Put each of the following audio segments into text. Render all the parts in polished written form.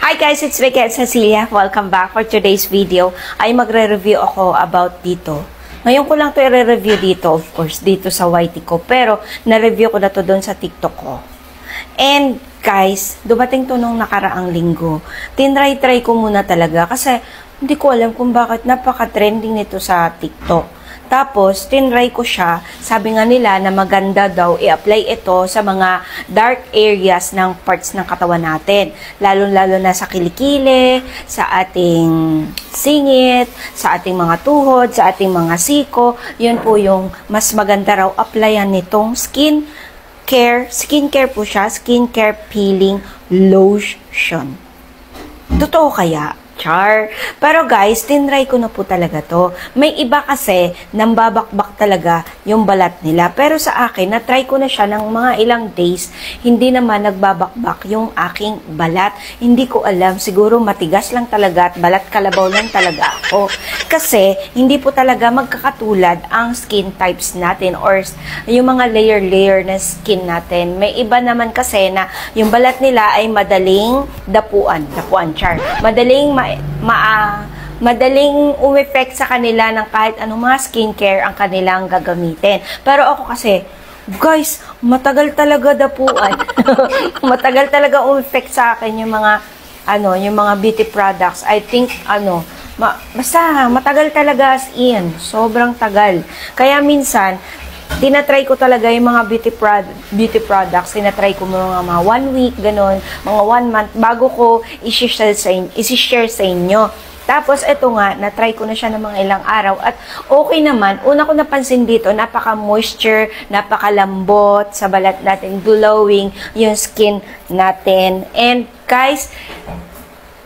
Hi guys, it's Vicky and Cecilia. Welcome back for today's video. Ay magre-review ako about dito. Ngayon ko lang to i-review dito, of course, dito sa YT ko. Pero, na-review ko na to doon sa TikTok ko. And, guys, dumating to nung nakaraang linggo. Tinry-try ko muna talaga kasi hindi ko alam kung bakit napaka-trending nito sa TikTok. Tapos, tinry ko siya. Sabi nga nila na maganda daw i-apply ito sa mga dark areas ng parts ng katawan natin. Lalo-lalo na sa kilikili, sa ating singit, sa ating mga tuhod, sa ating mga siko. Yun po yung mas maganda raw applyan nitong skincare. Skincare po siya. Skincare peeling lotion. Totoo kaya? Char. Pero guys, tinry ko na po talaga to. May iba kasi nambabakbak talaga yung balat nila. Pero sa akin, na-try ko na siya ng mga ilang days. Hindi naman nagbabakbak yung aking balat. Hindi ko alam. Siguro matigas lang talaga at balat kalabaw lang talaga ako. Kasi, hindi po talaga magkakatulad ang skin types natin or yung mga layer-layer na skin natin. May iba naman kasi na yung balat nila ay madaling dapuan. Dapuan, char. Madaling umeffect sa kanila ng kahit anong mga skincare ang kanilang gagamitin. Pero ako kasi, guys, matagal talaga dapuan. Matagal talaga umeffect sa akin yung mga yung mga beauty products. I think basta matagal talaga as in, sobrang tagal. Kaya minsan tinatry ko talaga yung mga beauty products. Tinatry ko mga 1 week, ganun, mga 1 month, bago ko i-share sa inyo. Tapos, eto nga, na-try ko na siya ng mga ilang araw. At okay naman, una ko napansin dito, napaka-moisture, napaka-lambot sa balat natin, glowing yung skin natin. And, guys,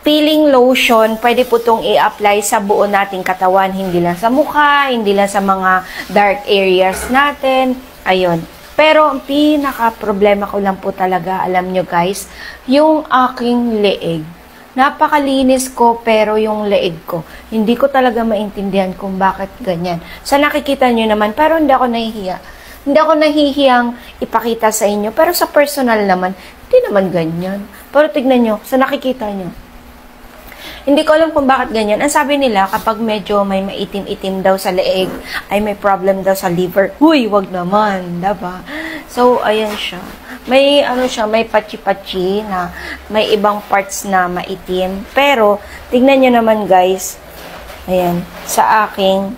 peeling lotion, pwede po itong i-apply sa buo nating katawan. Hindi lang sa mukha, hindi lang sa mga dark areas natin. Ayun. Pero, ang pinaka-problema ko lang po talaga, alam nyo guys, yung aking leeg. Napakalinis ko, pero yung leeg ko, hindi ko talaga maintindihan kung bakit ganyan. Sa nakikita nyo naman, pero hindi ako nahihiya. Hindi ako nahihiyang ipakita sa inyo. Pero sa personal naman, hindi naman ganyan. Pero tignan nyo, sa nakikita nyo, hindi ko alam kung bakit ganyan. Ang sabi nila, kapag medyo may maitim-itim daw sa leeg, ay may problem daw sa liver. Huy, wag naman, diba? So, ayan siya. May, may patchi-patchi na may ibang parts na maitim. Pero, tignan nyo naman guys, ayan, sa aking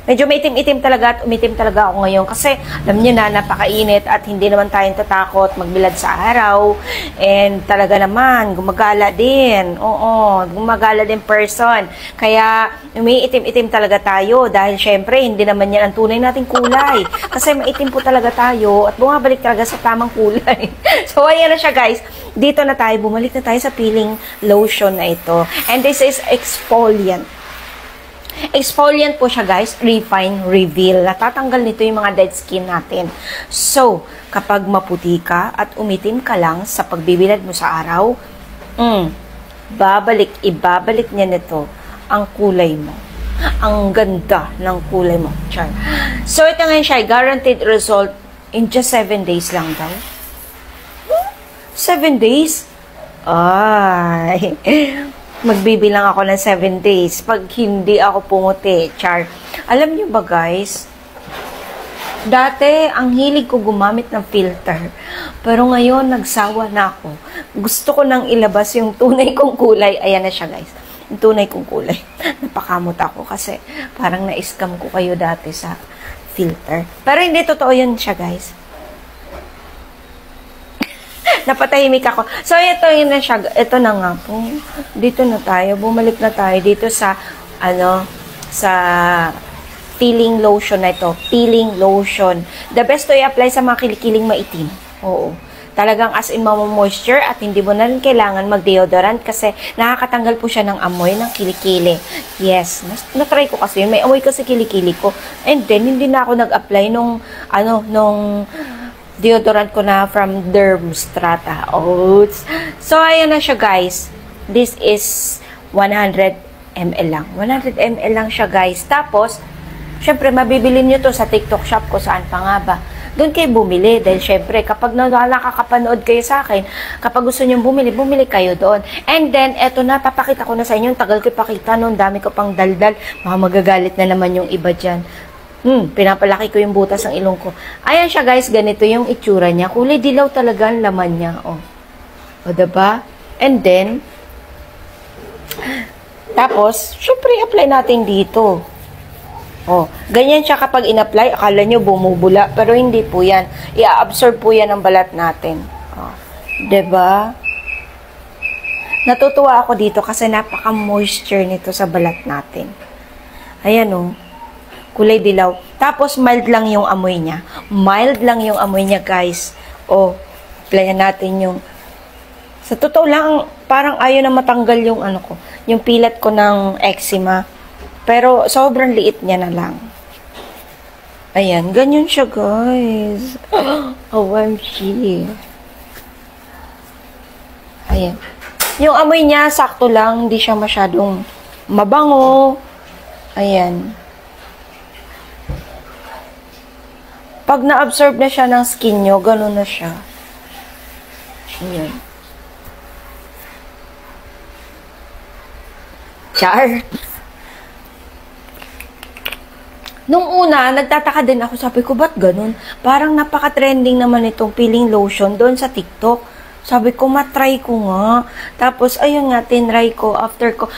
medyo maitim-itim talaga at umitim talaga ako ngayon kasi alam niyo na, napakainit at hindi naman tayong tatakot magbilad sa araw. And talaga naman, gumagala din. Oo, gumagala din person. Kaya umiitim-itim talaga tayo dahil syempre hindi naman yan ang tunay nating kulay. Kasi maitim po talaga tayo at bumabalik talaga sa tamang kulay. So ayan na siya guys. Dito na tayo, bumalik na tayo sa peeling lotion na ito. And this is exfoliant. Exfoliant po siya guys, refine, reveal. Natatanggal nito yung mga dead skin natin. So, kapag maputi ka at umitim ka lang sa pagbibilad mo sa araw, ibabalik niya nito ang kulay mo. Ang ganda ng kulay mo. Char. So, ito ngayon siya, guaranteed result in just 7 days lang daw. 7 days? Ay, magbibilang ako ng 7 days pag hindi ako pumuti. Char. Alam niyo ba guys, dati ang hilig ko gumamit ng filter. Pero ngayon nagsawa na ako. Gusto ko nang ilabas yung tunay kong kulay. Ayan na siya guys. Yung tunay kong kulay. Napakamot ako kasi parang na-scam ko kayo dati sa filter. Pero hindi totoo yun siya guys. Napatahimik ako. So, ito yun na siya. Ito na nga po. Dito na tayo. Bumalik na tayo dito sa, sa peeling lotion na ito. Peeling lotion. The best to i-apply sa mga kilikiling maitim. Oo. Talagang as in moisture at hindi mo na rin kailangan mag-deodorant kasi nakakatanggal po siya ng amoy ng kilikili. Yes. Na-try ko kasi yun. May amoy kasi kilikili ko. And then, hindi na ako nag-apply nung deodorant ko na from Dermstrata Oats. So, ayan na siya guys. This is 100 ml lang. 100 ml lang siya guys. Tapos, syempre, mabibili nyo to sa TikTok shop ko. Saan pa nga ba? doon kayo bumili. Dahil syempre, kapag nakakapanood kayo sa akin, kapag gusto nyo bumili, bumili kayo doon. And then, eto na, papakita ko na sa inyo, tagal ko ipakita noon, dami ko pang daldal, baka magagalit na naman yung iba dyan. Pinapalaki ko yung butas ng ilong ko. Ayan siya guys, ganito yung itsura niya. Kulay dilaw talaga ang laman niya. O, diba? And then, tapos, syempre, apply natin dito. Ganyan siya kapag in-apply. Akala nyo bumubula, pero hindi po yan. I-absorb po yan ng balat natin. Diba? Natutuwa ako dito kasi napaka-moisture nito sa balat natin. Ayan kulay dilaw. Tapos, mild lang yung amoy niya. Mild lang yung amoy niya, guys. Applyan natin yung... Sa totoo lang, parang ayaw na matanggal yung yung pilat ko ng eczema. Pero, sobrang liit niya na lang. Ayan, ganyan siya, guys. OMG. Ayan. Yung amoy niya, sakto lang. Hindi siya masyadong mabango. Ayan. Pag na-absorb na siya ng skin nyo, gano'n na siya. Ayan. Char. Nung una, nagtataka din ako. Sabi ko, ba't ganun? Parang napaka-trending naman itong peeling lotion doon sa TikTok. Sabi ko, matry ko nga. Tapos, ayun nga, tinry ko. After ko,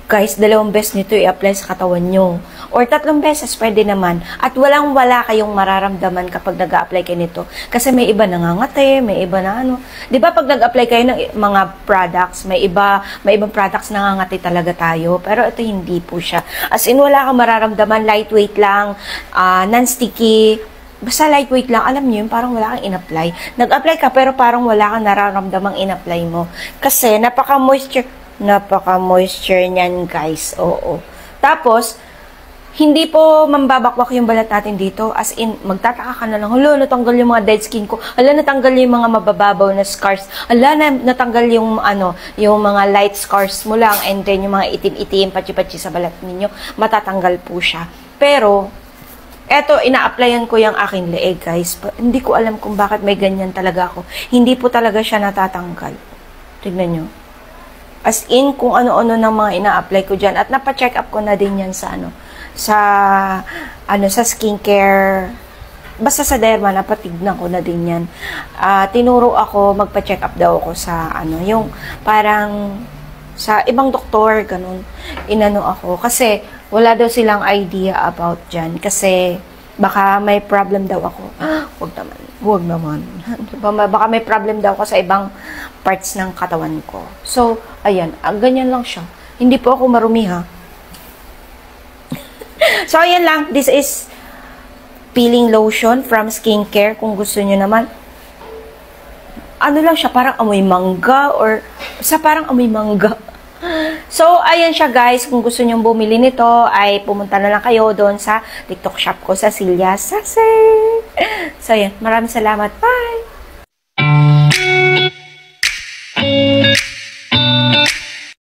guys, 2 beses nito i-apply sa katawan nyo. Or 3 beses, pwede naman. At walang-wala kayong mararamdaman kapag nag-a-apply kayo nito. Kasi may iba nangangate, may iba na Di ba pag nag-apply kayo ng mga products, may ibang products nangangate talaga tayo. Pero ito hindi po siya. As in, wala kang mararamdaman, lightweight lang, non-sticky, basta lightweight lang. Alam niyo yun, parang wala kang in-apply. Nag-apply ka, pero parang wala kang nararamdamang in-apply mo. Kasi, napaka-moisture niyan, guys. Oo. Tapos, hindi po mambabakwak yung balat natin dito. As in, magtataka ka na lang, hala, natanggal yung mga dead skin ko. Hala, natanggal yung mga mabababaw na scars. Hala, natanggal yung, yung mga light scars mo lang. And then, yung mga itim-itim, patsi-patsi sa balat ninyo, matatanggal po siya. Pero, eto, ina-applyan ko yung aking leeg, guys. Hindi ko alam kung bakit may ganyan talaga ako. Hindi po talaga siya natatanggal. Tignan nyo. As in, kung ano-ano ng mga ina-apply ko dyan. At napa-check up ko na din yan sa sa skincare. Basta sa derma, napatignan ko na din yan. Tinuro ako, magpa-check up daw ako sa, yung parang sa ibang doktor, ganun. Inano ako. Kasi, wala daw silang idea about dyan. Kasi, baka may problem daw ako. Huwag naman. Baka may problem daw ako sa ibang parts ng katawan ko. So, ayan. Ganyan lang siya. Hindi po ako marumi, ha? So, ayan lang. This is peeling lotion from skincare. Kung gusto nyo naman. Ano lang siya, parang amoy mangga or parang amoy mangga. So, ayan siya guys. Kung gusto nyong bumili nito, ay pumunta na lang kayo doon sa TikTok shop ko sa Celia Sase. So, ayan. Maraming salamat. Bye!